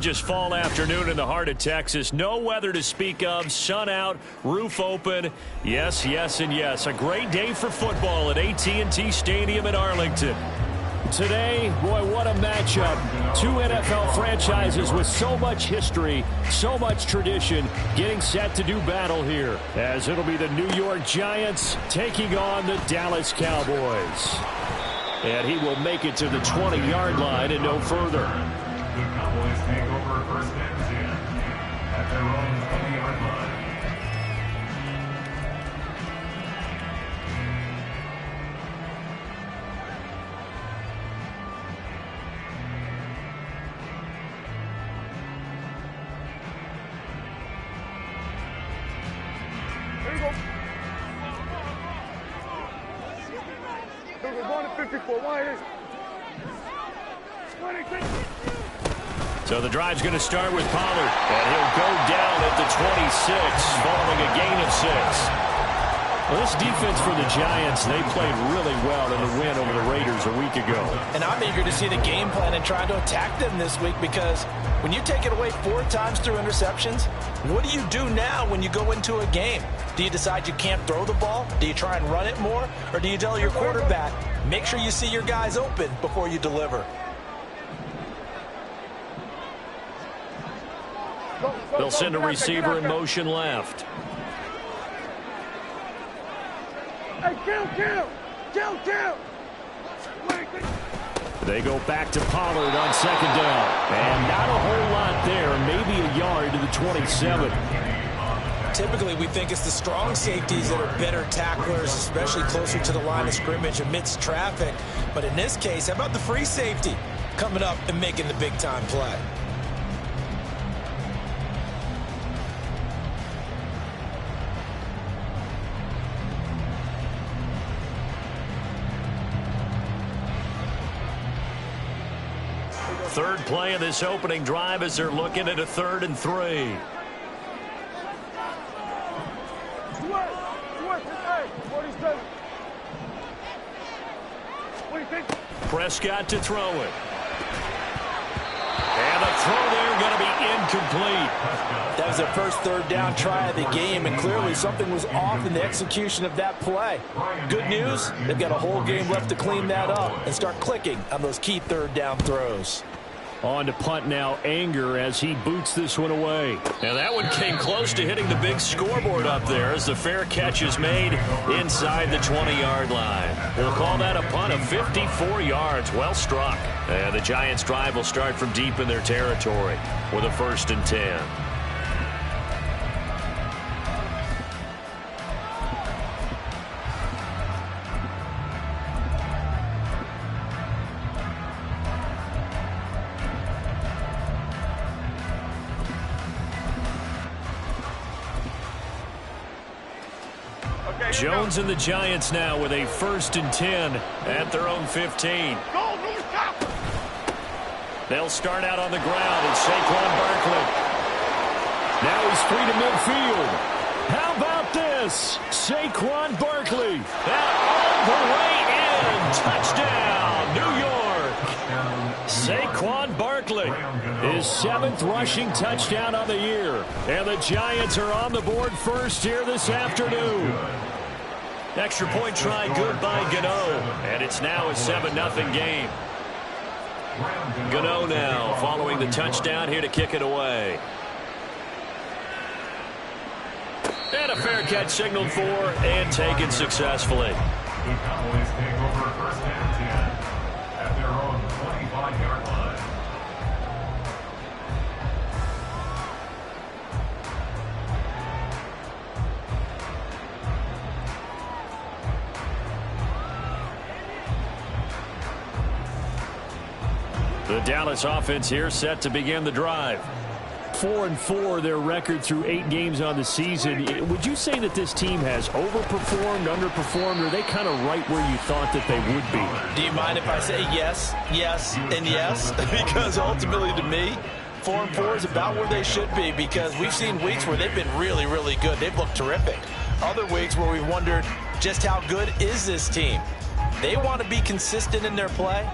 Just fall afternoon in the heart of Texas. No weather to speak of. Sun out, roof open. Yes, yes, and yes. A great day for football at AT&T Stadium in Arlington. Today, boy, what a matchup. Two NFL franchises with so much history, so much tradition, getting set to do battle here, as it'll be the New York Giants taking on the Dallas Cowboys. And he will make it to the 20-yard line and no further. The Cowboys take over first and 10 at their own 20-yard line. There you go. We're going to 54. Why is 26? So the drive's going to start with Pollard, and he'll go down at the 26, following a gain of 6. Well, this defense for the Giants, they played really well in the win over the Raiders a week ago. And I'm eager to see the game plan and try to attack them this week, because when you take it away 4 times through interceptions, what do you do now when you go into a game? Do you decide you can't throw the ball? Do you try and run it more? Or do you tell your quarterback, make sure you see your guys open before you deliver? They'll send a receiver in motion left. Hey, kill! They go back to Pollard on second down. And not a whole lot there, maybe a yard to the 27. Typically, we think it's the strong safeties that are better tacklers, especially closer to the line of scrimmage amidst traffic. But in this case, how about the free safety coming up and making the big-time play? Third play of this opening drive as they're looking at a 3rd and 3. Prescott to throw it. And the throw there going to be incomplete. That was their first 3rd down try of the game, and clearly something was off in the execution of that play. Good news, they've got a whole game left to clean that up and start clicking on those key 3rd down throws. On to punt now, Anger, as he boots this one away. And that one came close to hitting the big scoreboard up there as the fair catch is made inside the 20-yard line. We'll call that a punt of 54 yards. Well struck. And the Giants' drive will start from deep in their territory with a 1st and 10. Jones and the Giants now with a 1st and 10 at their own 15. They'll start out on the ground, and Saquon Barkley. Now he's free to midfield. How about this? Saquon Barkley. That all the way in. Touchdown, New York. Saquon Barkley. His 7th rushing touchdown on the year. And the Giants are on the board first here this afternoon. Extra point try good by Gano. And it's now a 7-0 game. Gano now following the touchdown here to kick it away. And a fair catch signaled for and taken successfully. The Cowboys take over first and 10 at their own 25-yard line. The Dallas offense here set to begin the drive. 4-4 their record through 8 games on the season. Would you say that this team has overperformed, underperformed, or are they kind of right where you thought that they would be? Do you mind if I say yes, yes, and yes? Because ultimately to me, 4-4 is about where they should be, because we've seen weeks where they've been really, really good. They've looked terrific. Other weeks where we've wondered just how good is this team. They want to be consistent in their play,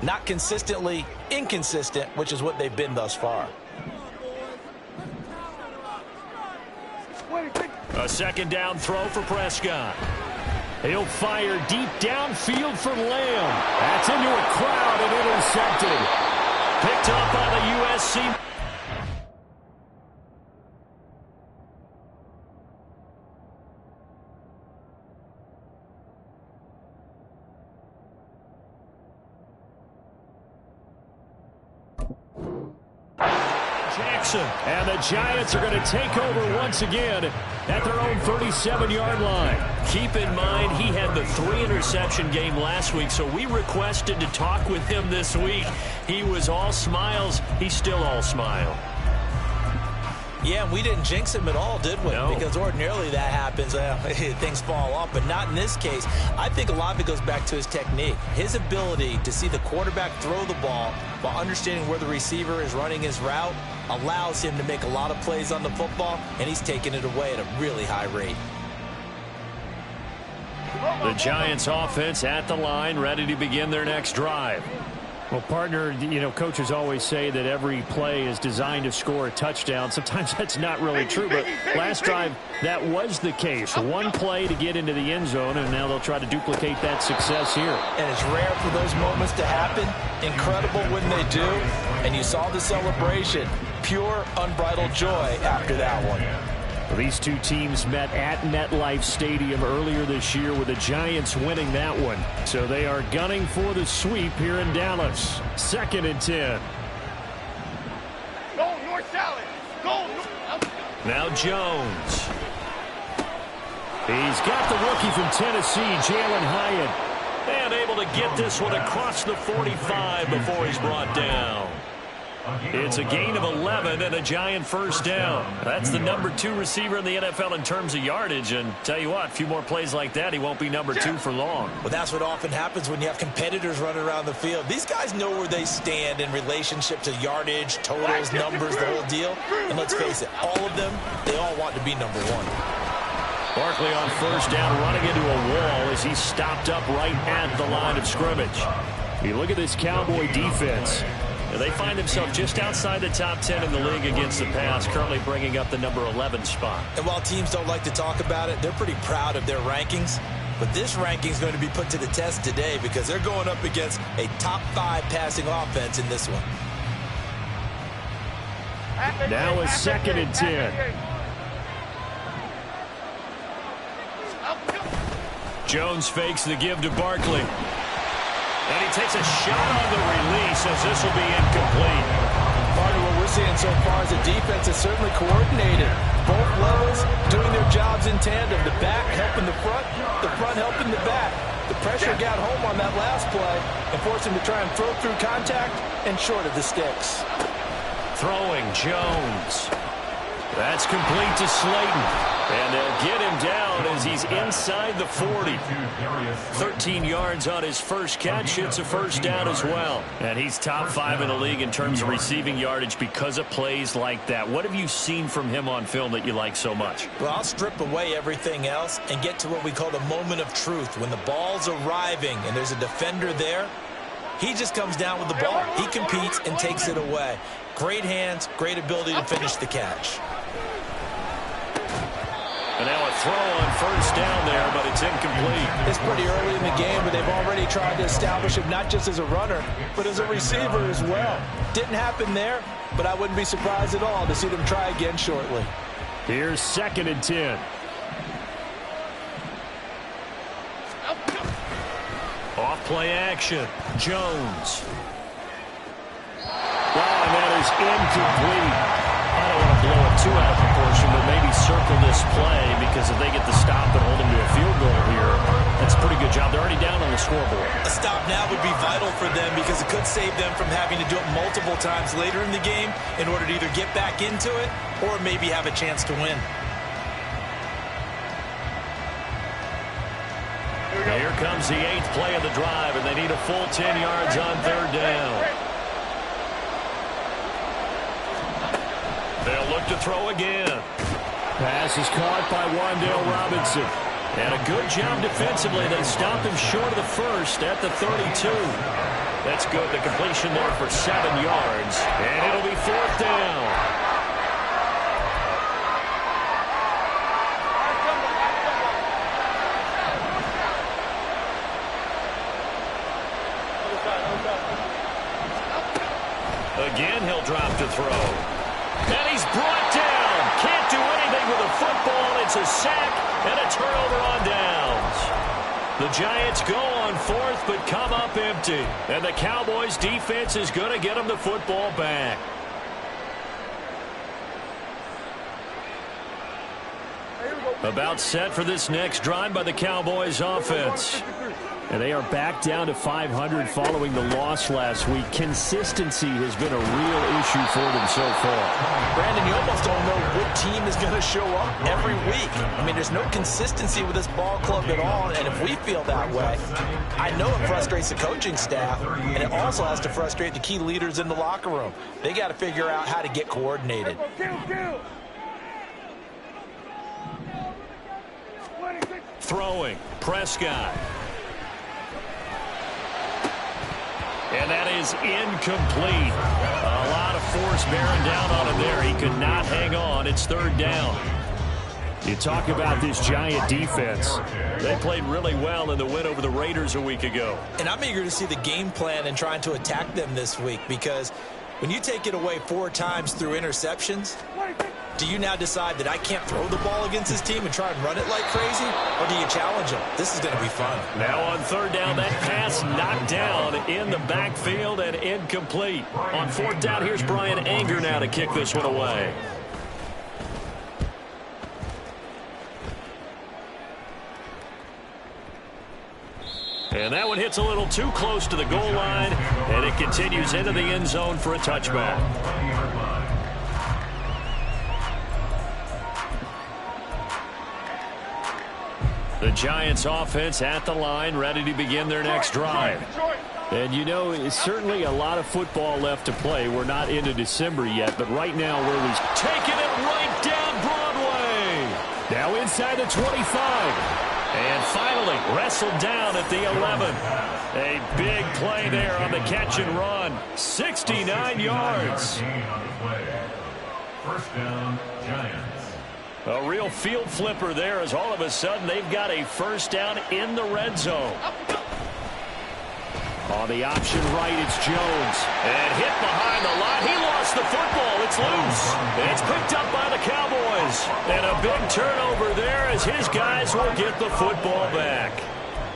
not consistently inconsistent, which is what they've been thus far. A second down throw for Prescott. He'll fire deep downfield for Lamb. That's into a crowd and intercepted. Picked up by the USC. Jackson. And the Giants are going to take over once again at their own 37-yard line. Keep in mind, he had the 3-interception game last week, so we requested to talk with him this week. He was all smiles. He's still all smile. Yeah, we didn't jinx him at all, did we? No. Because ordinarily that happens. Things fall off, but not in this case. I think a lot of it goes back to his technique. His ability to see the quarterback throw the ball while understanding where the receiver is running his route allows him to make a lot of plays on the football, and he's taking it away at a really high rate. The Giants offense at the line, ready to begin their next drive. Well, partner, coaches always say that every play is designed to score a touchdown. Sometimes that's not really true, but last drive, that was the case. One play to get into the end zone, and now they'll try to duplicate that success here. And it's rare for those moments to happen. Incredible when they do. And you saw the celebration. Pure, unbridled joy after that one. Well, these two teams met at MetLife Stadium earlier this year with the Giants winning that one. So they are gunning for the sweep here in Dallas. 2nd and 10. Go, North Salad. Go, North. Now Jones. He's got the rookie from Tennessee, Jalen Hyatt. And able to get this one across the 45 before he's brought down. It's a gain of 11 and a Giant first down. That's the number 2 receiver in the NFL in terms of yardage. And tell you what, a few more plays like that, he won't be number 2 for long. Well, that's what often happens when you have competitors running around the field. These guys know where they stand in relationship to yardage, totals, numbers, the whole deal. And let's face it, all of them, they all want to be number 1. Barkley on first down, running into a wall as he's stopped up right at the line of scrimmage. You look at this Cowboy defense. They find themselves just outside the top 10 in the league against the pass, currently bringing up the number 11 spot. And while teams don't like to talk about it, they're pretty proud of their rankings. But this ranking is going to be put to the test today because they're going up against a top 5 passing offense in this one. Now a 2nd and 10. Jones fakes the give to Barkley. And he takes a shot on the release as this will be incomplete. Part of what we're seeing so far is the defense is certainly coordinated. Both levels doing their jobs in tandem. The back helping the front helping the back. The pressure got home on that last play and forced him to try and throw through contact and short of the sticks. Throwing Jones. That's complete to Slayton. And they'll get him down as he's inside the 40. 13 yards on his first catch. It's a first down as well. And he's top 5 in the league in terms of receiving yardage because of plays like that. What have you seen from him on film that you like so much? Well, I'll strip away everything else and get to what we call the moment of truth. When the ball's arriving and there's a defender there, he just comes down with the ball. He competes and takes it away. Great hands, great ability to finish the catch. And now a throw on first down there, but it's incomplete. It's pretty early in the game, but they've already tried to establish him not just as a runner, but as a receiver as well. Didn't happen there, but I wouldn't be surprised at all to see them try again shortly. Here's 2nd and 10. Off play action. Jones. Wow, and that is incomplete. I don't want to blow it too out of proportion, but maybe circle this play because if they get the stop and hold them to a field goal here, that's a pretty good job. They're already down on the scoreboard. A stop now would be vital for them because it could save them from having to do it multiple times later in the game in order to either get back into it or maybe have a chance to win. Here comes the 8th play of the drive, and they need a full 10 yards on 3rd down. They'll look to throw again. Pass is caught by Wan'Dale Robinson. And a good job defensively. They stop him short of the first at the 32. That's good. The completion there for 7 yards. And it'll be 4th down. throw. And he's brought down. Can't do anything with a football. It's a sack and a turnover on downs. The Giants go on fourth but come up empty. And the Cowboys defense is going to get them the football back. About set for this next drive by the Cowboys offense. And they are back down to 500 following the loss last week. Consistency has been a real issue for them so far. Brandon, you almost don't know what team is going to show up every week. I mean, there's no consistency with this ball club at all, and if we feel that way, I know it frustrates the coaching staff, and it also has to frustrate the key leaders in the locker room. They got to figure out how to get coordinated. Throwing, Prescott. And that is incomplete. A lot of force bearing down on him there. He could not hang on. It's third down. You talk about this Giant defense. They played really well in the win over the Raiders a week ago. And I'm eager to see the game plan and trying to attack them this week, because when you take it away 4 times through interceptions, do you now decide that I can't throw the ball against this team and try and run it like crazy? Or do you challenge them? This is going to be fun. Now on third down, that pass knocked down in the backfield and incomplete. On fourth down, here's Brian Anger now to kick this one away. And that one hits a little too close to the goal line, and it continues into the end zone for a touchback. The Giants offense at the line, ready to begin their next drive. And you know, it's certainly a lot of football left to play. We're not into December yet, but right now where he's taking it right down Broadway. Now inside the 25. And finally wrestled down at the 11. A big play there on the catch and run. 69 yards. First down, Giants. A real field flipper there, as all of a sudden they've got a first down in the red zone. On the option right, it's Jones. And hit behind the line. He lost the football. It's loose. And it's picked up by the Cowboys. And a big turnover there as his guys will get the football back.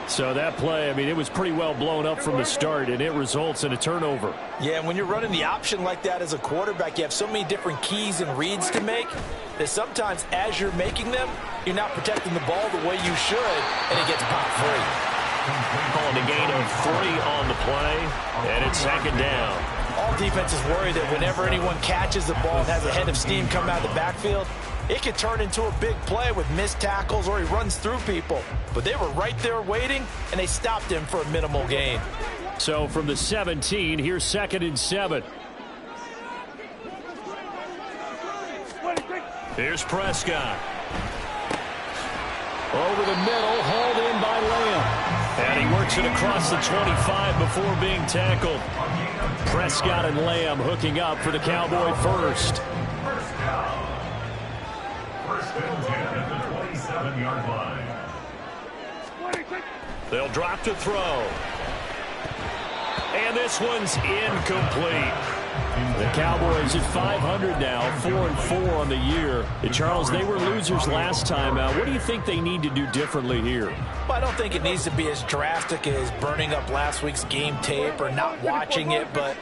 So that play, I mean, it was pretty well blown up from the start, and it results in a turnover. Yeah, and when you're running the option like that as a quarterback, you have so many different keys and reads to make that sometimes as you're making them, you're not protecting the ball the way you should, and it gets popped free. Calling a gain of 3 on the play, and it's second down. All defenses worry that whenever anyone catches the ball and has a head of steam come out of the backfield, it could turn into a big play with missed tackles or he runs through people. But they were right there waiting, and they stopped him for a minimal gain. So from the 17, here's 2nd and 7. Here's Prescott. Over the middle, hauled in by Lamb. And he works it across the 25 before being tackled. Prescott and Lamb hooking up for the Cowboy first. First and 10 at the 27-yard line. They'll drop to throw. And this one's incomplete. The Cowboys at 500 now, 4-4 on the year. And Charles, they were losers last time out. What do you think they need to do differently here? Well, I don't think it needs to be as drastic as burning up last week's game tape or not watching it, but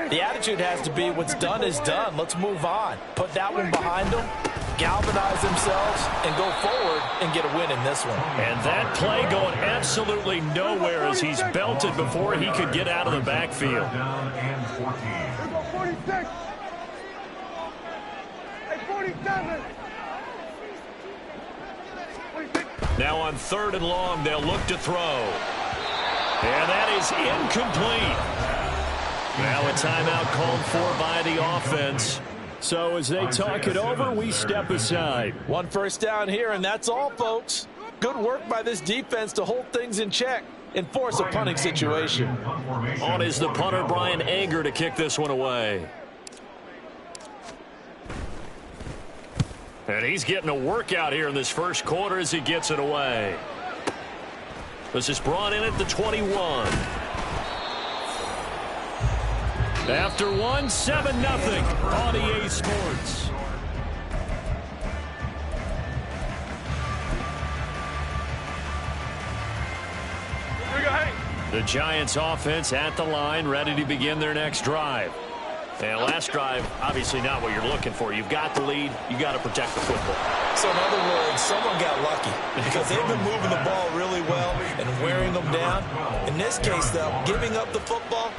the attitude has to be what's done is done. Let's move on. Put that one behind them, galvanize themselves, and go forward and get a win in this one. And that play going absolutely nowhere as he's belted before he could get out of the backfield. Down and 14. 46. Hey, 47. Now on 3rd and long, they'll look to throw. And that is incomplete. Now a timeout called for by the offense. So as they talk it over, we step aside. 1 first down here, and that's all, folks. Good work by this defense to hold things in check and force a punting situation. On is the punter, Brian Anger, to kick this one away. And he's getting a workout here in this first quarter as he gets it away. This is brought in at the 21. After one, 7-0 on EA Sports. The Giants offense at the line, ready to begin their next drive. And last drive, obviously not what you're looking for. You've got the lead. You got to protect the football. So in other words, someone got lucky because they've been moving the ball really well and wearing them down. In this case, though, giving up the football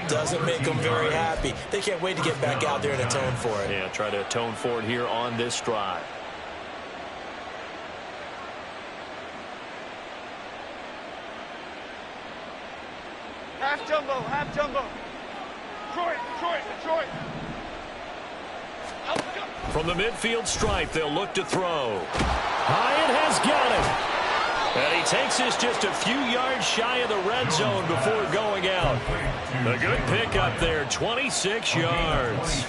doesn't make them very happy. They can't wait to get back out there and atone for it. Yeah, try to atone for it here on this drive. Half jumbo, half jumbo. Detroit. From the midfield stripe, they'll look to throw. Hyatt has got it. And he takes this just a few yards shy of the red zone before going out. A good pickup there, 26 yards.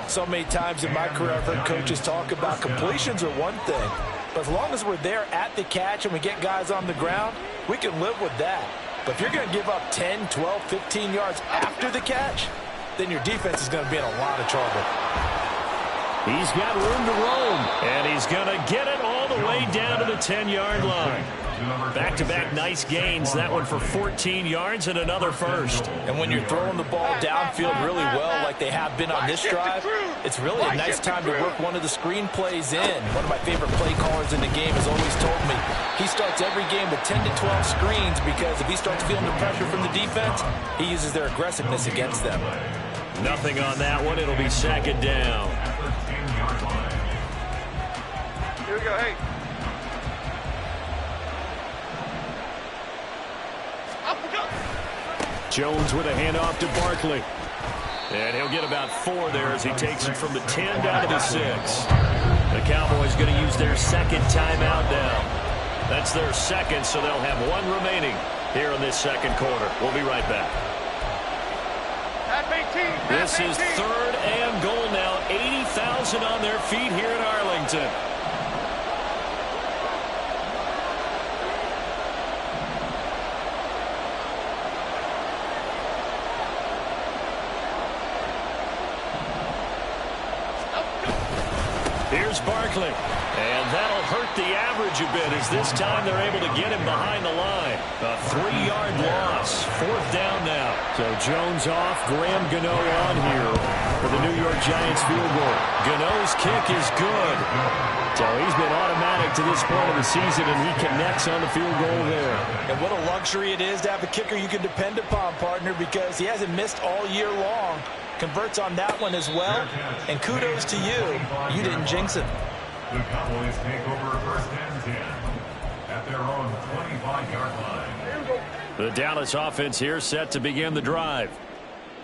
So many times in my career, I've heard coaches talk about completions are one thing. But as long as we're there at the catch and we get guys on the ground, we can live with that. But if you're going to give up 10, 12, 15 yards after the catch, then your defense is going to be in a lot of trouble. He's got room to roam, and he's going to get it all the way down to the 10-yard line. Back-to-back nice gains, that one for 14 yards and another first. And when you're throwing the ball downfield really well like they have been on this drive, it's really a nice time to work one of the screen plays in. One of my favorite play callers in the game has always told me he starts every game with 10 to 12 screens because if he starts feeling the pressure from the defense, he uses their aggressiveness against them. Nothing on that one. It'll be second down. Here we go, hey. Jones with a handoff to Barkley. And he'll get about 4 there as he takes it from the 10 down to the 6. The Cowboys going to use their second timeout now. That's their second, so they'll have 1 remaining here in this second quarter. We'll be right back. This is 3rd and goal now. 80,000 on their feet here in Arlington. Here's Barkley. And that'll hurt the average a bit as this time they're able to get him behind the line. A 3-yard loss. 4th down now. So Jones off, Graham Gano on here for the New York Giants field goal. Gano's kick is good. So he's been automatic to this point of the season, and he connects on the field goal there. And what a luxury it is to have a kicker you can depend upon, partner, because he hasn't missed all year long. Converts on that one as well. And kudos to you. You didn't jinx it. The Cowboys take over 1st and 10 at their own 25-yard line. The Dallas offense here set to begin the drive.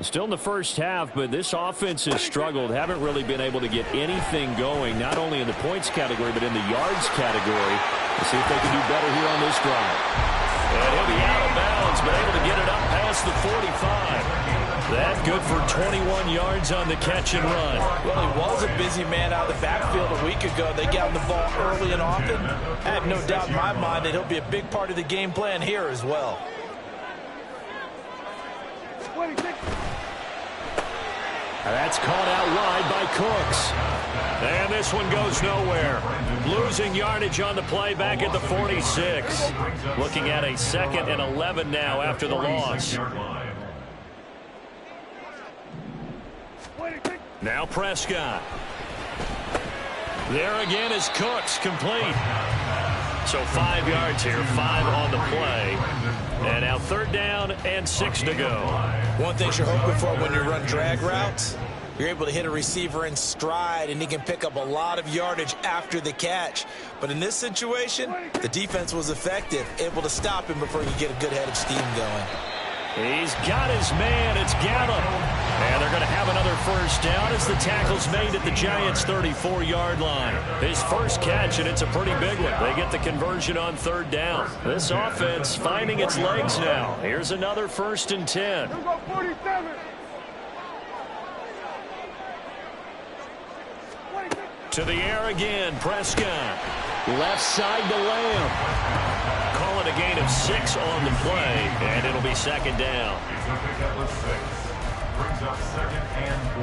Still in the first half, but this offense has struggled. Haven't really been able to get anything going, not only in the points category, but in the yards category. Let's see if they can do better here on this drive. And he'll be out of bounds, but able to get it up past the 45. That good for 21 yards on the catch and run. Well, he was a busy man out of the backfield a week ago. They got him the ball early and often. I have no doubt in my mind that he'll be a big part of the game plan here as well. That's caught out wide by Cooks. And this one goes nowhere. Losing yardage on the play back at the 46. Looking at a 2nd and 11 now after the loss. Now Prescott. There again is Cooks, complete. So 5 yards here, 5 on the play. And now 3rd down and 6 to go. One thing you're hoping for when you run drag routes, you're able to hit a receiver in stride, and he can pick up a lot of yardage after the catch. But in this situation, the defense was effective, able to stop him before you get a good head of steam going. He's got his man. It's Gallup. And they're going to have another 1st down as the tackle's made at the Giants' 34-yard line. His first catch, and it's a pretty big one. They get the conversion on 3rd down. This offense finding its legs now. Here's another 1st and 10. To the air again, Prescott. Left side to Lamb. Call it a gain of 6 on the play, and it'll be 2nd down. brings up 2nd and 4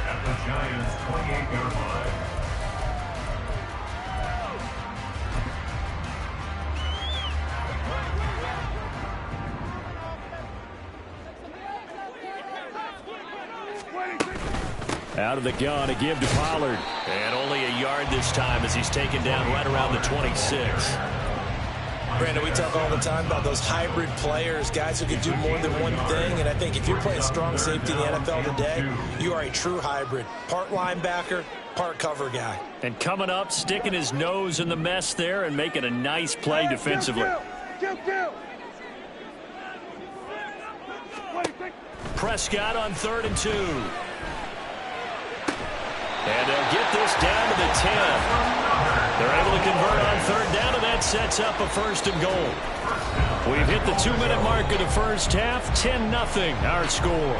at the Giants' 28-yard line. Out of the gun, a give to Pollard. And only a yard this time as he's taken down right around the 26. Brandon, we talk all the time about those hybrid players, guys who can do more than one thing. And I think if you're playing strong safety in the NFL today, you are a true hybrid. Part linebacker, part cover guy. And coming up, sticking his nose in the mess there and making a nice play defensively. Prescott on 3rd and 2. And they'll get this down to the 10. They're able to convert on 3rd down, and that sets up a 1st and goal. We've hit the 2-minute mark of the first half. 10-0 our score.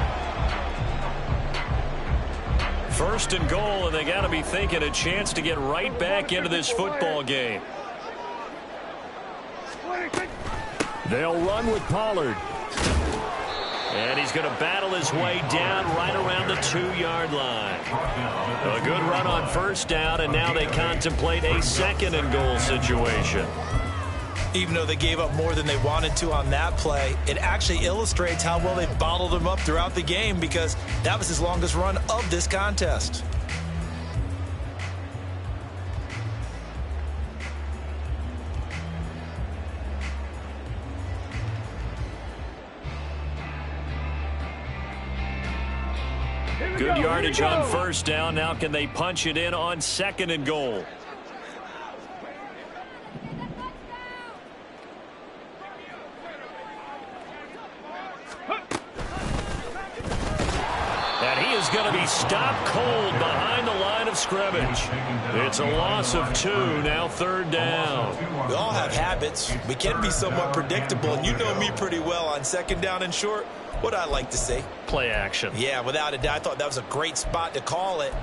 1st and goal, and they got to be thinking a chance to get right back into this football game. They'll run with Pollard. And he's going to battle his way down right around the 2-yard line. A good run on 1st down, and now they contemplate a 2nd and goal situation. Even though they gave up more than they wanted to on that play, it actually illustrates how well they bottled him up throughout the game, because that was his longest run of this contest. Good yardage on 1st down. Now can they punch it in on 2nd and goal? And he is going to be stopped cold behind the line of scrimmage. It's a loss of 2, now 3rd down. We all have habits. We can be somewhat predictable, and you know me pretty well on 2nd down and short. What I like to say? Play action. Yeah, without a doubt. I thought that was a great spot to call it.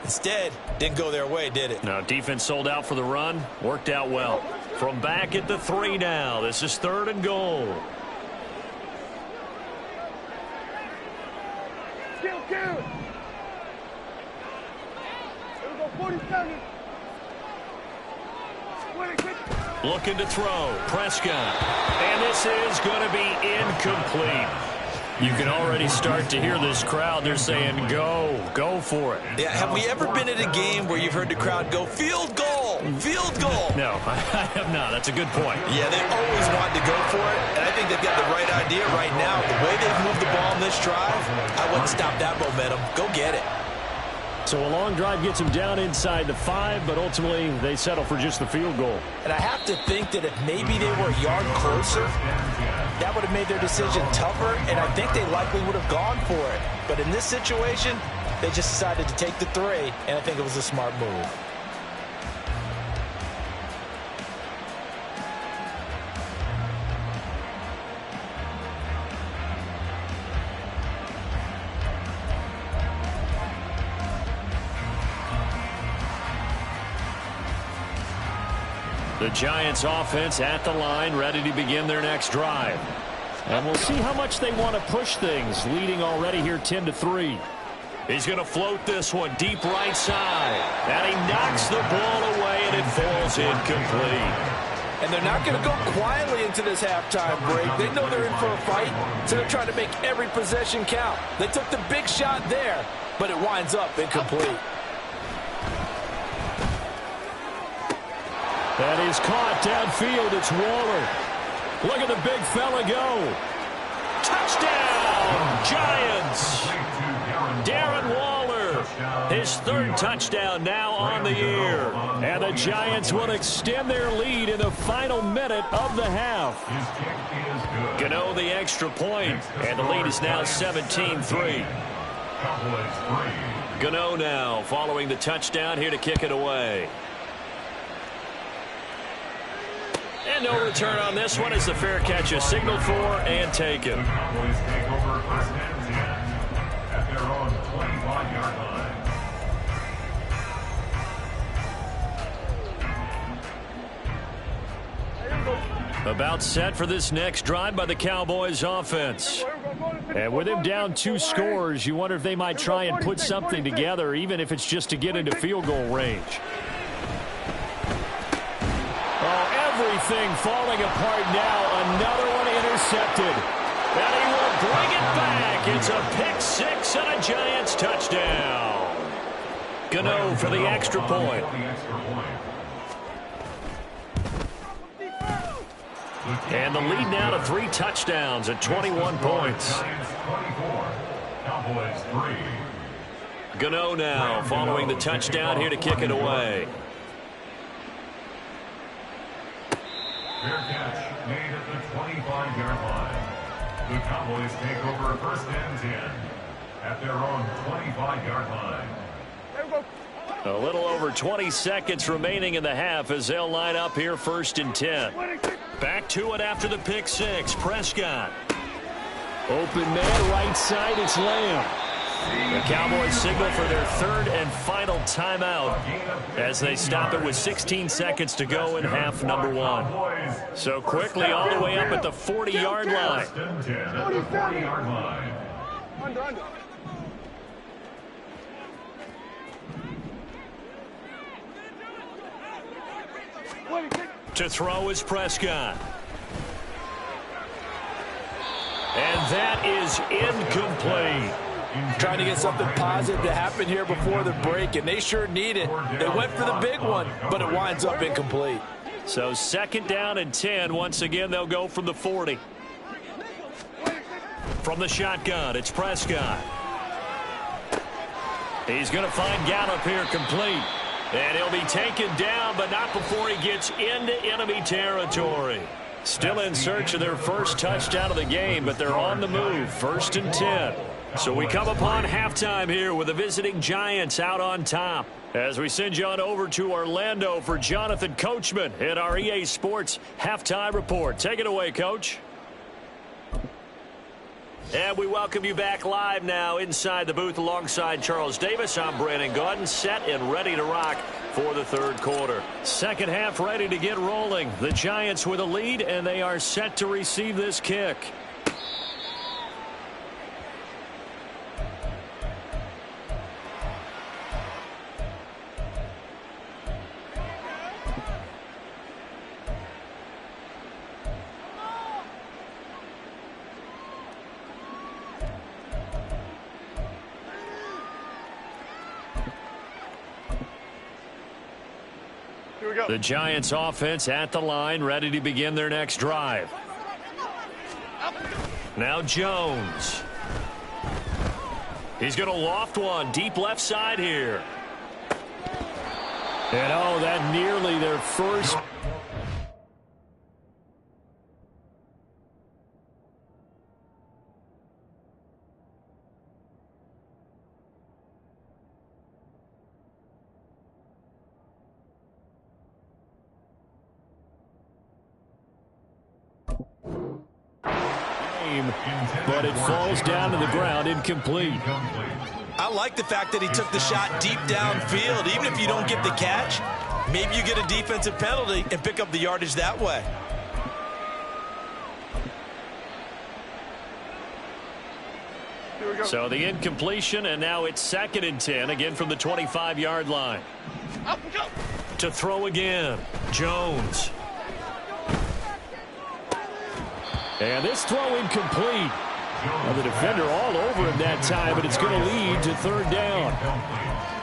Instead, didn't go their way, did it? No, defense sold out for the run. Worked out well. From back at the 3 now. This is 3rd and goal. Kill. Here we go, 47. Looking to throw. Prescott. And this is going to be incomplete. You can already start to hear this crowd. They're saying, go for it. Yeah, have we ever been at a game where you've heard the crowd go, field goal, field goal? No, I have not. That's a good point. Yeah, they always wanted to go for it, and I think they've got the right idea right now. The way they've moved the ball in this drive, I wouldn't stop that momentum. Go get it. So a long drive gets them down inside the 5, but ultimately they settle for just the field goal. And I have to think that if maybe they were a yard closer, that would have made their decision tougher, and I think they likely would have gone for it. But in this situation, they just decided to take the 3, and I think it was a smart move. The Giants offense at the line, ready to begin their next drive. And we'll see how much they want to push things, leading already here 10-3. He's going to float this one deep right side. And he knocks the ball away, and it falls incomplete. And they're not going to go quietly into this halftime break. They know they're in for a fight, so they're trying to make every possession count. They took the big shot there, but it winds up incomplete. That is caught downfield. It's Waller. Look at the big fella go. Touchdown, Giants. Darren Waller, his 3rd touchdown now on the year. And the Giants will extend their lead in the final minute of the half. Gano the extra point, and the lead is now 17-3. Gano now following the touchdown here to kick it away. And no return on this one as the fair catch is signaled for and taken. The Cowboys take over 1st and 10 at their own 25-yard line. About set for this next drive by the Cowboys offense. And with him down 2 scores, you wonder if they might try and put something together, even if it's just to get into field goal range. Oh, everything falling apart now. Another one intercepted. And he will bring it back. It's a pick-6 and a Giants touchdown. Gano for the extra point. And the lead now to 3 touchdowns at 21 points. Gano now following the touchdown here to kick it away. Fair catch made at the 25-yard line. The Cowboys take over 1st and 10 at their own 25-yard line. A little over 20 seconds remaining in the half as they'll line up here 1st and 10. Back to it after the pick-6. Prescott. Open man right side. It's Lamb. The Cowboys signal for their 3rd and final timeout as they stop it with 16 seconds to go in half number 1. So quickly all the way up at the 40-yard line. Under. To throw is Prescott. And that is incomplete. Trying to get something positive to happen here before the break, and they sure need it. They went for the big one, but it winds up incomplete. So 2nd down and 10. Once again, they'll go from the 40. From the shotgun, it's Prescott. He's going to find Gallup here complete. And he'll be taken down, but not before he gets into enemy territory. Still in search of their first touchdown of the game, but they're on the move. 1st and 10. So we come upon halftime here with the visiting Giants out on top. As we send you on over to Orlando for Jonathan Coachman in our EA Sports Halftime Report. Take it away, Coach. And we welcome you back live now inside the booth alongside Charles Davis. I'm Brandon Gaudin, set and ready to rock for the 3rd quarter. Second half ready to get rolling. The Giants with a lead, and they are set to receive this kick. The Giants offense at the line, ready to begin their next drive. Now Jones. He's going to loft one deep left side here. And oh, that nearly their first. But it falls down to the ground incomplete. I like the fact that he took the shot deep downfield. Even if you don't get the catch, maybe you get a defensive penalty and pick up the yardage that way. So the incompletion, and now it's 2nd and 10, again from the 25-yard line. To throw again, Jones. And this throw incomplete. Now the defender all over him that time, but it's going to lead to 3rd down.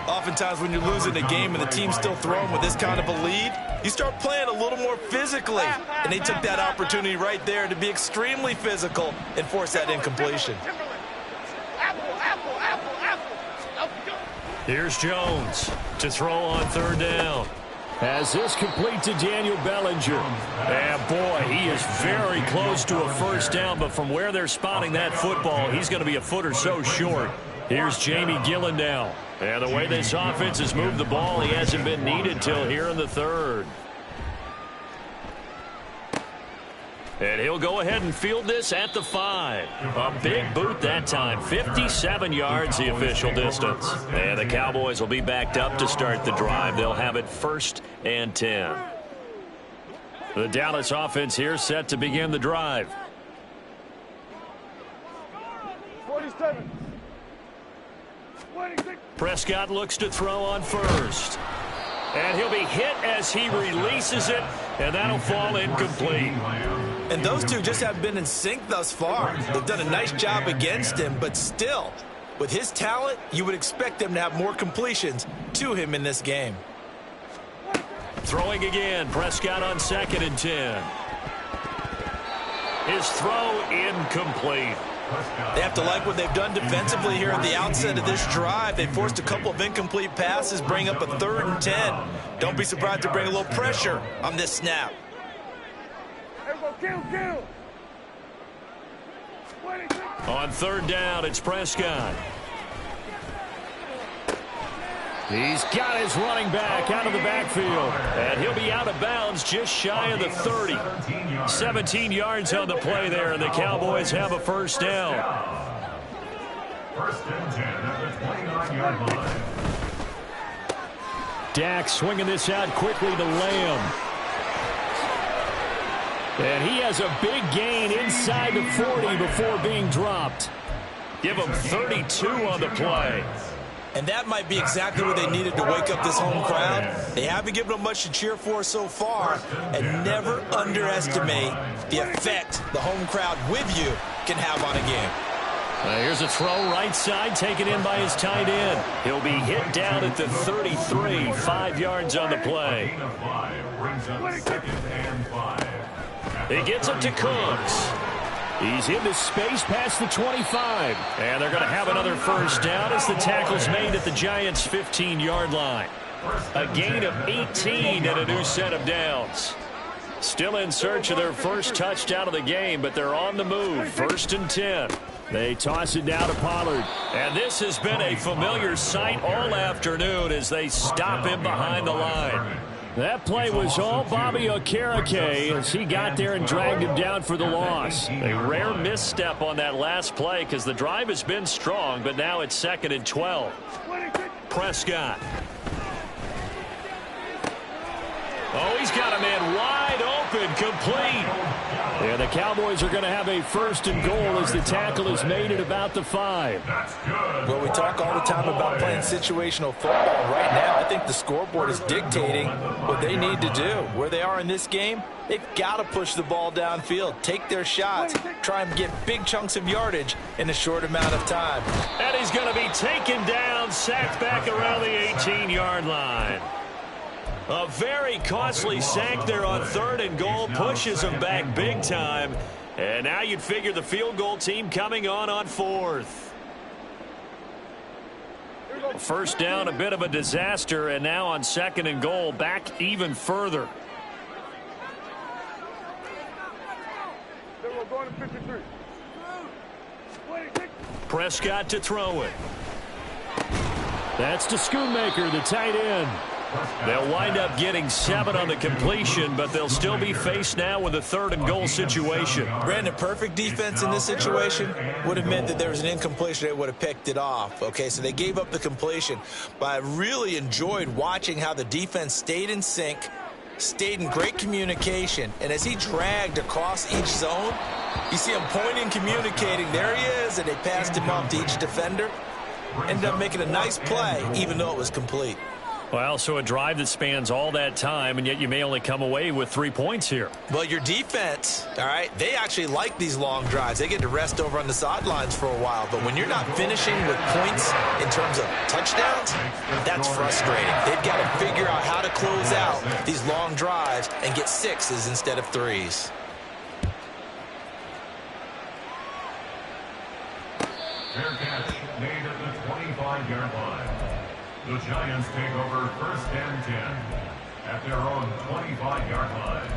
Oftentimes when you're losing a game and the team's still throwing with this kind of a lead, you start playing a little more physically. And they took that opportunity right there to be extremely physical and force that incompletion. Here's Jones to throw on 3rd down. As this complete to Daniel Bellinger. And boy, he is very close to a 1st down, but from where they're spotting that football, he's going to be a foot or so short. Here's Jamie Gillen now. And the way this offense has moved the ball, he hasn't been needed till here in the 3rd. And he'll go ahead and field this at the 5. A big boot that time. 57 yards the official distance. And the Cowboys will be backed up to start the drive. They'll have it 1st and 10. The Dallas offense here set to begin the drive. 47. 26. Prescott looks to throw on first. And he'll be hit as he releases it, and that'll fall incomplete. And those two just haven't been in sync thus far. They've done a nice job against him, but still, with his talent, you would expect them to have more completions to him in this game. Throwing again, Prescott on 2nd and 10. His throw incomplete. They have to like what they've done defensively here at the outset of this drive. They forced a couple of incomplete passes, bring up a 3rd and 10. Don't be surprised to bring a little pressure on this snap. Kill. 26. On 3rd down, it's Prescott. He's got his running back out of the backfield. And he'll be out of bounds just shy of the 30. 17 yards on the play there, and the Cowboys have a first down. 1st and 10 at the 29-yard line. Dak swinging this out quickly to Lamb. And he has a big gain inside the 40 before being dropped. Give him 32 on the play. And that might be exactly what they needed to wake up this home crowd. They haven't given them much to cheer for so far. And never underestimate the effect the home crowd with you can have on a game. Here's a throw right side, taken in by his tight end. He'll be hit down at the 33, 5 yards on the play. He gets it to Cooks. He's into space past the 25. And they're going to have another first down as the tackle's made at the Giants' 15-yard line. A gain of 18 and a new set of downs. Still in search of their first touchdown of the game, but they're on the move. 1st and 10. They toss it down to Pollard. And this has been a familiar sight all afternoon as they stop him behind the line. That play was all Bobby Okereke as he got there and dragged him down for the loss. A rare misstep on that last play because the drive has been strong, but now it's 2nd and 12. Prescott. Oh, he's got a man wide open, complete. And the Cowboys are going to have a 1st and goal as the tackle is made at about the 5. Well, we talk all the time about playing situational football. Right now, I think the scoreboard is dictating what they need to do. Where they are in this game, they've got to push the ball downfield, take their shots, try and get big chunks of yardage in a short amount of time. And he's going to be taken down, sacked back around the 18-yard line. A very costly sack there on 3rd and goal, pushes him back big time. And now you'd figure the field goal team coming on 4th. First down, a bit of a disaster, and now on 2nd and goal, back even further. Going to 53. Prescott to throw it. That's to Schoonmaker, the tight end. They'll wind up getting 7 on the completion, but they'll still be faced now with a 3rd and goal situation. Brandon, perfect defense in this situation would have meant that there was an incompletion. They would have picked it off. Okay, so they gave up the completion. But I really enjoyed watching how the defense stayed in sync, stayed in great communication, and as he dragged across each zone, you see him pointing, communicating. There he is, and they passed him off to each defender. Ended up making a nice play, even though it was complete. Well, so a drive that spans all that time, and yet you may only come away with 3 points here. Well, your defense, all right, they actually like these long drives. They get to rest over on the sidelines for a while. But when you're not finishing with points in terms of touchdowns, that's frustrating. They've got to figure out how to close out these long drives and get 6s instead of 3s. Fair catch made at the 25-yard line. The Giants take over 1st and 10 at their own 25-yard line.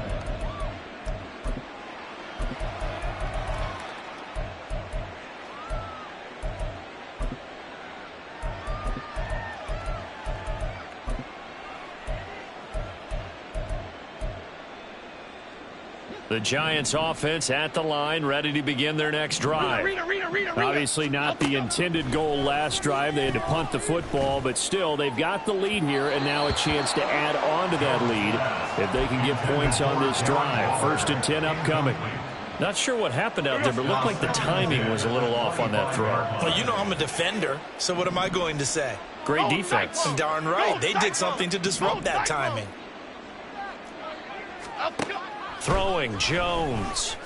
The Giants offense at the line, ready to begin their next drive. Obviously not the intended goal last drive. They had to punt the football, but still they've got the lead here and now a chance to add on to that lead if they can get points on this drive. 1st and 10 upcoming. Not sure what happened out there, but it looked like the timing was a little off on that throw. Well, you know I'm a defender, so what am I going to say? Great defense. Darn right. They did something to disrupt that timing. Throwing Jones.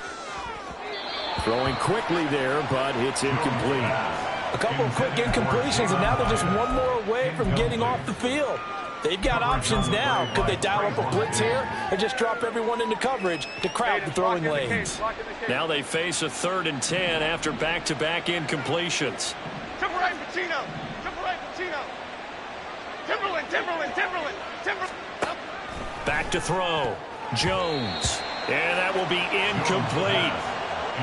Throwing quickly there, but it's incomplete. A couple of quick incompletions, and now they're just one more away from getting off the field. They've got options now. Could they dial up a blitz here or just drop everyone into coverage to crowd the throwing lanes? Now they face a 3rd and 10 after back-to-back incompletions. Timberlake, Pacino. Timberlake, Pacino. Timberland. Back to throw. Jones. And that will be incomplete.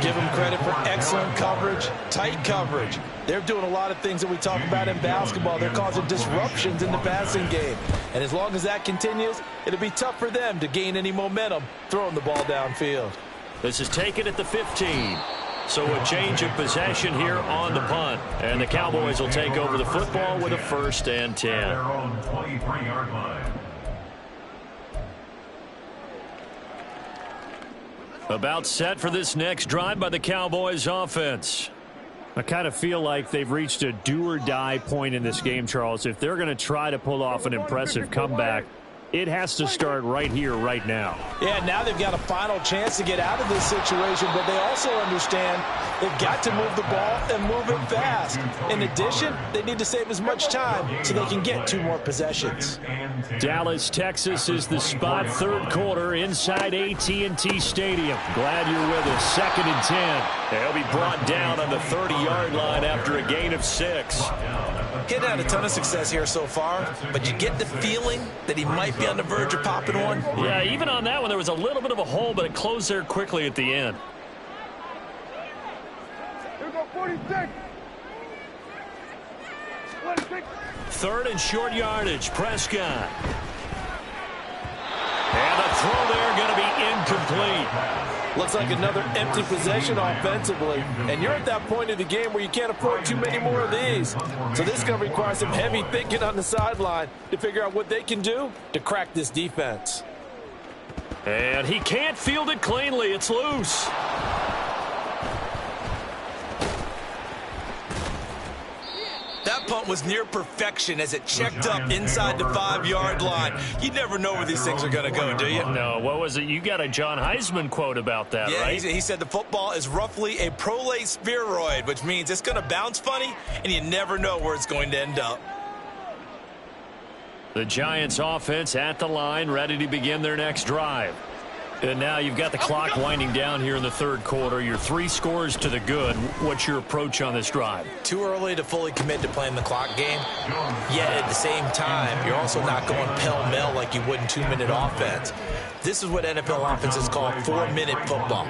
Give them credit for excellent coverage, tight coverage. They're doing a lot of things that we talk about in basketball. They're causing disruptions in the passing game. And as long as that continues, it'll be tough for them to gain any momentum throwing the ball downfield. This is taken at the 15. So a change of possession here on the punt. And the Cowboys will take over the football with a 1st and 10. Their own 23-yard line. About set for this next drive by the Cowboys offense. I kind of feel like they've reached a do-or-die point in this game, Charles. If they're going to try to pull off an impressive comeback, it has to start right here, right now. Yeah, now they've got a final chance to get out of this situation, but they also understand they've got to move the ball and move it fast. In addition, they need to save as much time so they can get 2 more possessions. Dallas, Texas is the spot, 3rd quarter inside AT&T Stadium. Glad you're with us. 2nd and 10. They'll be brought down on the 30-yard line after a gain of 6. Getting had a ton of success here so far, but you get the feeling that he might be on the verge of popping one. Yeah, even on that one, there was a little bit of a hole, but it closed there quickly at the end. Here we go, 46. 3rd and short yardage. Prescott. And the throw there going to be incomplete. Looks like another empty possession offensively. And you're at that point of the game where you can't afford too many more of these. So this is going to require some heavy thinking on the sideline to figure out what they can do to crack this defense. And he can't field it cleanly. It's loose. That punt was near perfection as it checked up inside the 5-yard line. You never know where these things are going to go, do you? No, what was it? You got a John Heisman quote about that, yeah, right? He said the football is roughly a prolate spheroid, which means it's going to bounce funny, and you never know where it's going to end up. The Giants offense at the line, ready to begin their next drive. And now you've got the clock winding down here in the 3rd quarter. You're 3 scores to the good. What's your approach on this drive? Too early to fully commit to playing the clock game. Yet at the same time, you're also not going pell-mell like you would in 2-minute offense. This is what NFL offenses call 4-minute football.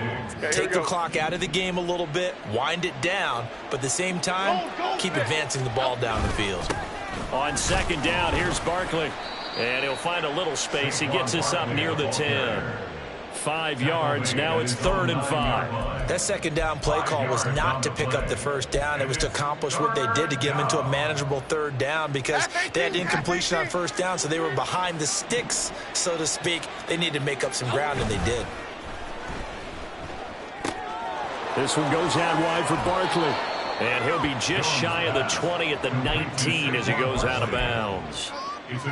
Take the clock out of the game a little bit, wind it down, but at the same time, keep advancing the ball down the field. On 2nd down, here's Barkley. And he'll find a little space. He gets us up near the 10. 5 yards. Now it's 3rd and 5. That 2nd down play call was not to pick up the 1st down. It was to accomplish what they did to get them into a manageable 3rd down because they had incompletion on 1st down, so they were behind the sticks, so to speak. They needed to make up some ground, and they did. This one goes out wide for Barkley. And he'll be just shy of the 20 at the 19 as he goes out of bounds.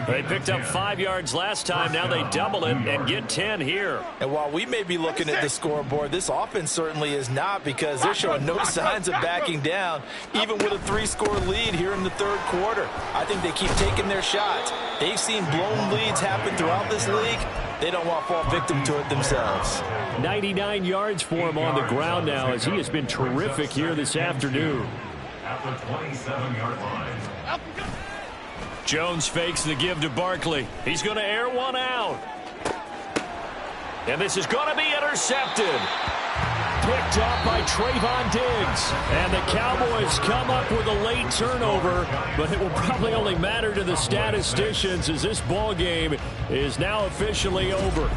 They picked up 5 yards last time. Now they double it and get 10 here. And while we may be looking at the scoreboard, this offense certainly is not because they're showing no signs of backing down, even with a 3-score lead here in the 3rd quarter. I think they keep taking their shots. They've seen blown leads happen throughout this league. They don't want to fall victim to it themselves. 99 yards for him on the ground now as he has been terrific here this afternoon. At the 27-yard line. Jones fakes the give to Barkley. He's going to air one out. And this is going to be intercepted. Picked up by Trayvon Diggs. And the Cowboys come up with a late turnover, but it will probably only matter to the statisticians as this ball game is now officially over.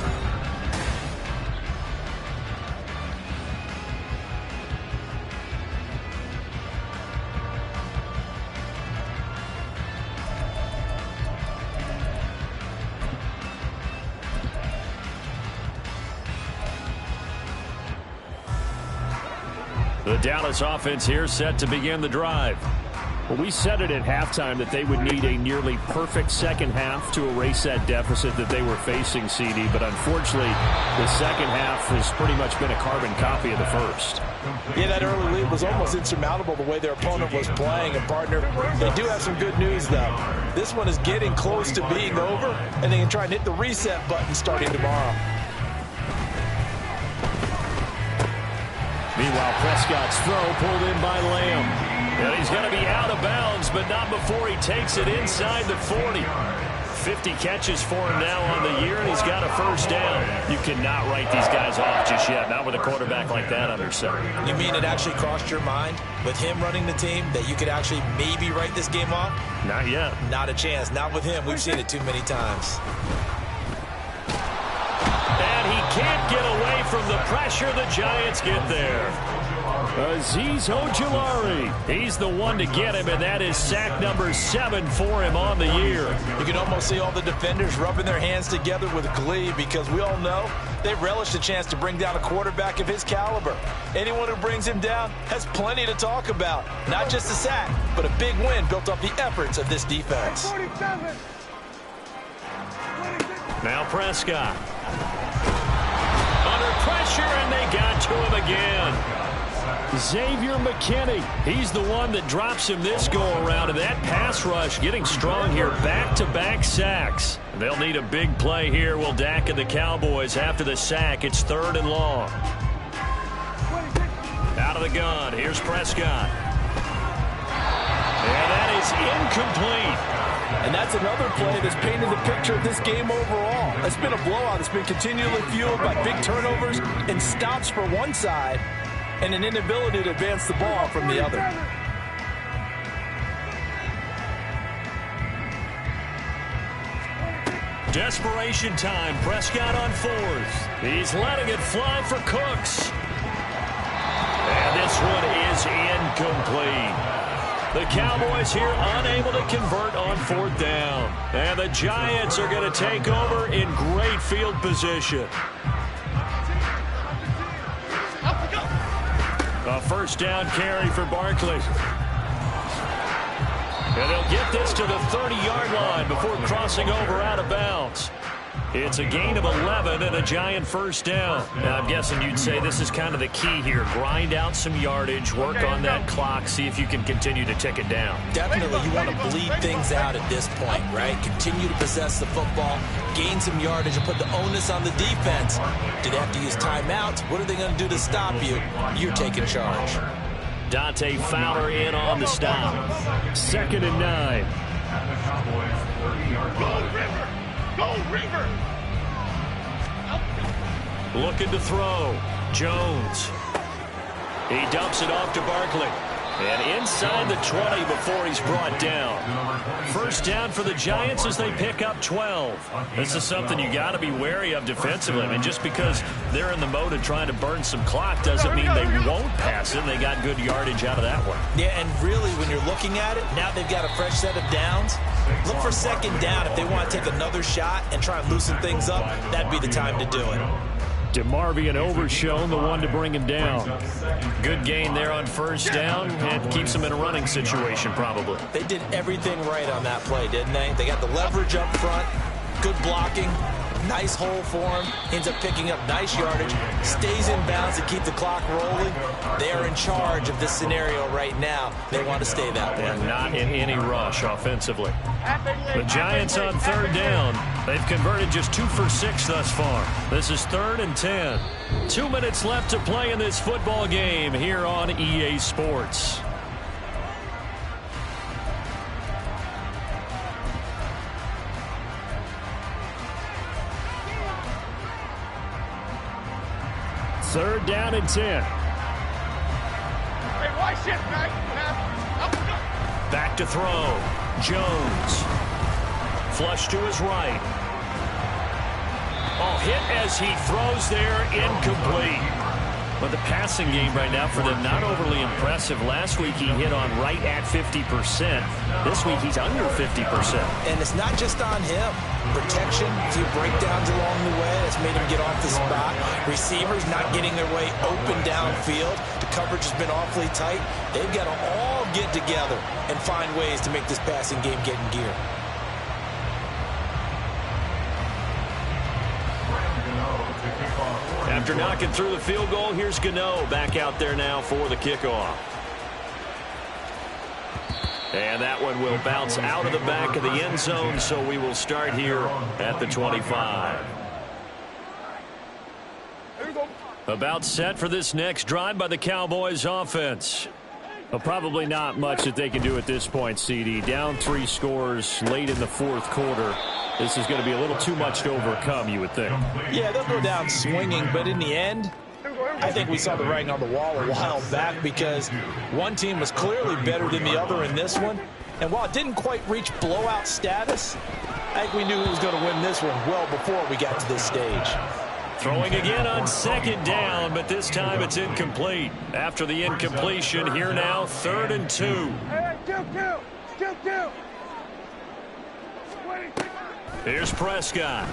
The Dallas offense here set to begin the drive. Well, we said it at halftime that they would need a nearly perfect second half to erase that deficit that they were facing, CD. But unfortunately, the second half has pretty much been a carbon copy of the first. Yeah, that early lead was almost insurmountable the way their opponent was playing. And, partner, they do have some good news, though. This one is getting close to being over, and they can try and hit the reset button starting tomorrow. Meanwhile, Prescott's throw pulled in by Lamb. And he's going to be out of bounds, but not before he takes it inside the 40. 50 catches for him now on the year, and he's got a first down. You cannot write these guys off just yet, not with a quarterback like that under center. You mean it actually crossed your mind with him running the team that you could actually maybe write this game off? Not yet. Not a chance. Not with him. We've seen it too many times. And he can't get away from the pressure. The Giants get there. Azeez Ojulari. He's the one to get him, and that is sack number 7 for him on the year. You can almost see all the defenders rubbing their hands together with glee because we all know they relish the chance to bring down a quarterback of his caliber. Anyone who brings him down has plenty to talk about. Not just a sack, but a big win built off the efforts of this defense. 47. Now Prescott. Under pressure, and they got to him again. Xavier McKinney, he's the one that drops him this go-around, and that pass rush getting strong here, back-to-back sacks. They'll need a big play here. Will Dak and the Cowboys after the sack. It's 3rd and long. Out of the gun, here's Prescott. And that is incomplete. And that's another play that's painted the picture of this game overall. It's been a blowout. It's been continually fueled by big turnovers and stops for one side, and an inability to advance the ball from the other. Desperation time. Prescott on 4th. He's letting it fly for Cooks. And this one is incomplete. The Cowboys here unable to convert on 4th down. And the Giants are going to take over in great field position. A first down carry for Barkley. And they'll get this to the 30-yard line before crossing over out of bounds. It's a gain of 11 and a Giant first down. Now, I'm guessing you'd say this is kind of the key here. Grind out some yardage, work on that clock, see if you can continue to tick it down. Definitely, you want to bleed things out at this point, right? Continue to possess the football, gain some yardage, and put the onus on the defense. Do they have to use timeouts? What are they going to do to stop you? You're taking charge. Dante Fowler in on the stop. 2nd and 9. Go, River! Go, River! Looking to throw. Jones. He dumps it off to Barkley. And inside the 20 before he's brought down. First down for the Giants as they pick up 12. This is something you got to be wary of defensively. I mean, just because they're in the mode of trying to burn some clock doesn't mean they won't pass it. They got good yardage out of that one. Yeah, and really, when you're looking at it, now they've got a fresh set of downs. Look for 2nd down if they want to take another shot and try and loosen things up. That'd be the time to do it. DeMarvion Overshown, the one to bring him down. Good gain there on first down, and keeps him in a running situation probably. They did everything right on that play, didn't they? They got the leverage up front, good blocking, nice hole for him, ends up picking up nice yardage, stays in bounds to keep the clock rolling. They are in charge of this scenario right now. They want to stay that way. And not in any rush offensively. The Giants on 3rd down. They've converted just 2 for 6 thus far. This is 3rd and 10. 2 minutes left to play in this football game here on EA Sports. Third down and 10. Hey, why shit, man? Back to throw. Jones. Flush to his right. Oh, hit as he throws there, incomplete. But the passing game right now for them, not overly impressive. Last week he hit on right at 50%. This week he's under 50%. And it's not just on him. Protection, a few breakdowns along the way. That's made him get off the spot. Receivers not getting their way open downfield to coverage has been awfully tight. They've got to all get together and find ways to make this passing game get in gear. After knocking through the field goal, here's Gano back out there now for the kickoff. And that one will bounce out of the back of the end zone, so we will start here at the 25. About set for this next drive by the Cowboys offense. Well, probably not much that they can do at this point, CD. Down 3 scores late in the fourth quarter. This is going to be a little too much to overcome, you would think. Yeah, they'll go down swinging, but in the end, I think we saw the writing on the wall a while back because one team was clearly better than the other in this one. And while it didn't quite reach blowout status, I think we knew who was going to win this one well before we got to this stage. Throwing again on second down, but this time it's incomplete. After the incompletion, here now, 3rd and 2. Hey, two. Here's Prescott.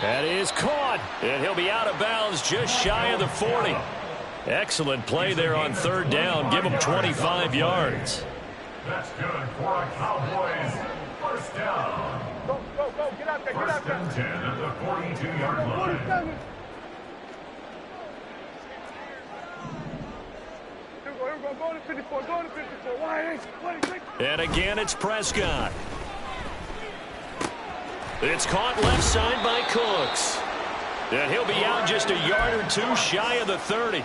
That is caught, and he'll be out of bounds just shy of the 40. Excellent play there on 3rd down. Give him 25 yards. That's good for a Cowboys first down. Go. Get out there. First and 10 at the 42-yard line. Here we go. Go to 54. Wide. And again, it's Prescott. It's caught left side by Cooks. And he'll be out just a yard or two shy of the 30.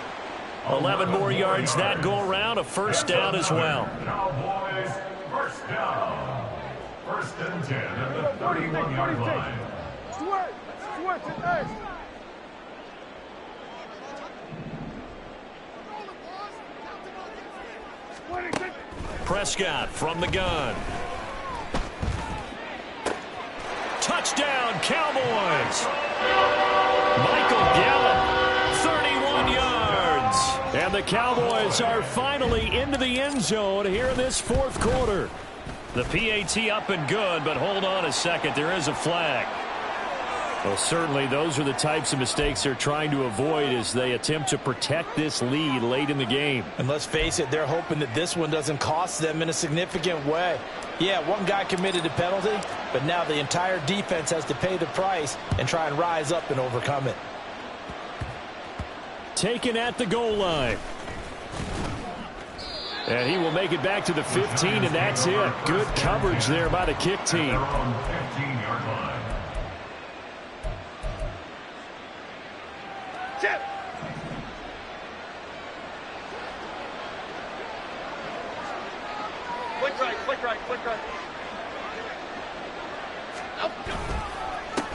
11 more yards that go around, a first down as well. Cowboys first down. First and 10 at the 31-yard line. Stewart, nice. Prescott from the gun. Touchdown, Cowboys. Michael Gallup, 31 yards. And the Cowboys are finally into the end zone here in this fourth quarter. The PAT up and good, but hold on a second. There is a flag. Well, certainly those are the types of mistakes they're trying to avoid as they attempt to protect this lead late in the game. And let's face it, they're hoping that this one doesn't cost them in a significant way. Yeah, one guy committed a penalty, but now the entire defense has to pay the price and try and rise up and overcome it. Taken at the goal line. And he will make it back to the 15, and that's it. Good coverage there by the kick team. They're on the 15-yard line. Chip. Quick right.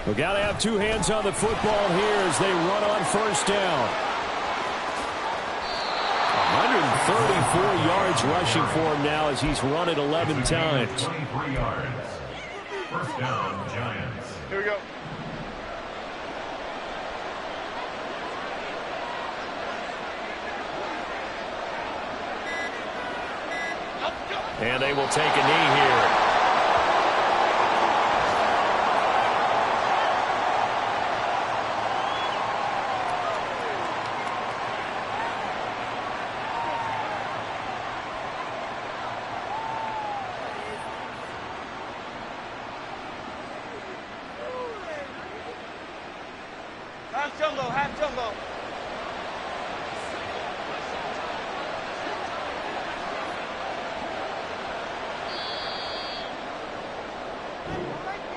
We got to have two hands on the football here as they run on first down. 134 yards rushing for him now as he's run it 11 times. 23 yards. First down, Giants. Here we go. And they will take a knee here. Half jumbo.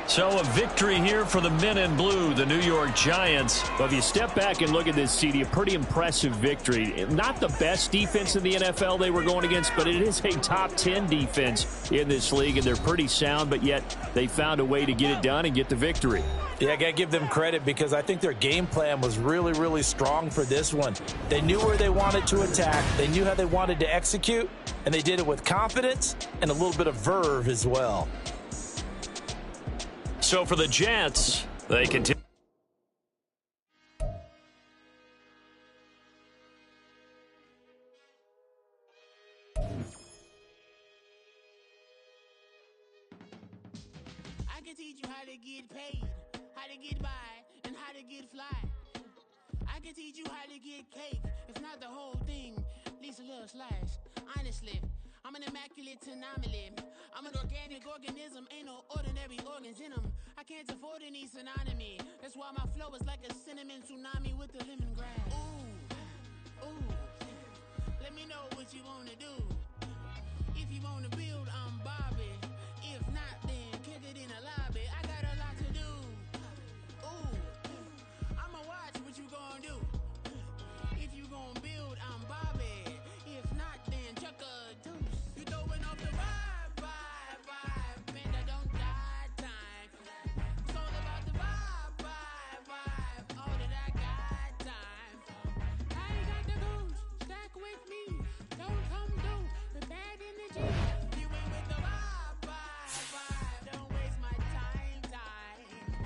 So a victory here for the men in blue, the New York Giants. But if you step back and look at this, CD, a pretty impressive victory. Not the best defense in the NFL they were going against, but it is a top 10 defense in this league, and they're pretty sound, but yet they found a way to get it done and get the victory. Yeah, I got to give them credit because I think their game plan was really, really strong for this one. They knew where they wanted to attack. They knew how they wanted to execute, and they did it with confidence and a little bit of verve as well. So for the Jets, they continue. I can teach you how to get paid, how to get by, and how to get fly. I can teach you how to get cake. If not the whole thing, at least a little slice. Honestly, I'm an immaculate anomaly. I'm an organic organism, ain't no ordinary organs in them. I can't afford any synonymy. That's why my flow is like a cinnamon tsunami with the lemongrass. Ooh, ooh. Let me know what you wanna do. If you wanna build, I'm Bobby.